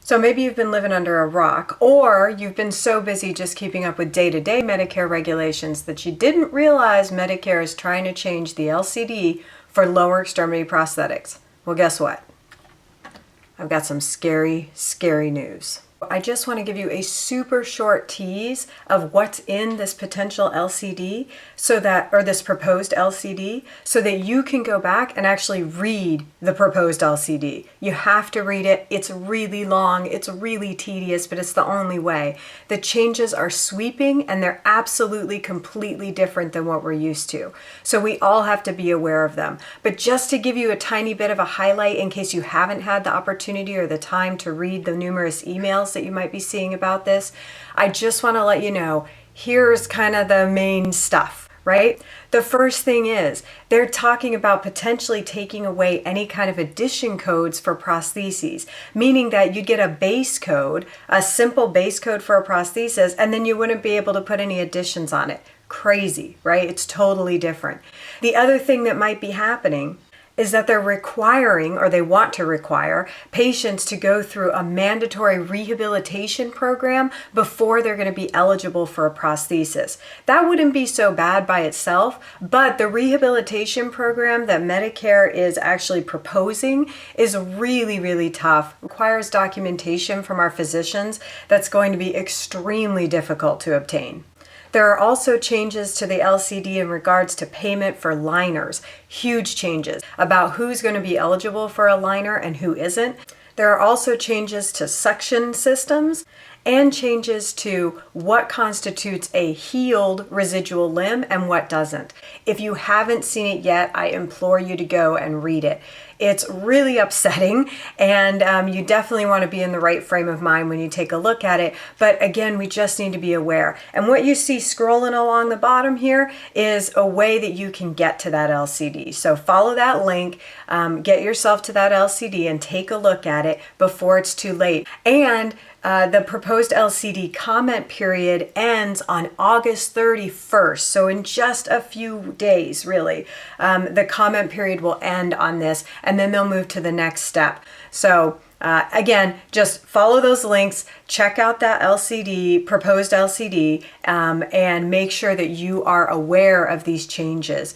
So maybe you've been living under a rock, or you've been so busy just keeping up with day-to-day Medicare regulations that you didn't realize Medicare is trying to change the LCD for lower extremity prosthetics. Well, guess what? I've got some scary, scary news. I just want to give you a super short tease of what's in this potential LCD or this proposed LCD, so that you can go back and actually read the proposed LCD. You have to read it. It's really long. It's really tedious, but it's the only way. The changes are sweeping and they're absolutely completely different than what we're used to. So we all have to be aware of them. But just to give you a tiny bit of a highlight in case you haven't had the opportunity or the time to read the numerous emails that you might be seeing about this, I just want to let you know, here's kind of the main stuff, right? The first thing is they're talking about potentially taking away any kind of addition codes for prostheses, meaning that you'd get a base code, a simple base code for a prosthesis, and then you wouldn't be able to put any additions on it. Crazy, right? It's totally different. The other thing that might be happening is that they're requiring, or they want to require, patients to go through a mandatory rehabilitation program before they're going to be eligible for a prosthesis. That wouldn't be so bad by itself, but the rehabilitation program that Medicare is actually proposing is really, really tough. It requires documentation from our physicians that's going to be extremely difficult to obtain. There are also changes to the LCD in regards to payment for liners. Huge changes about who's going to be eligible for a liner and who isn't. There are also changes to suction systems and changes to what constitutes a healed residual limb and what doesn't. If you haven't seen it yet, I implore you to go and read it. It's really upsetting, and you definitely want to be in the right frame of mind when you take a look at it. But again, we just need to be aware. And what you see scrolling along the bottom here is a way that you can get to that LCD. So follow that link, get yourself to that LCD and take a look at it before it's too late. And the proposed LCD comment period ends on August 31st. So in just a few days, really, the comment period will end on this, and then they'll move to the next step. So again, just follow those links, check out that LCD, proposed LCD, and make sure that you are aware of these changes.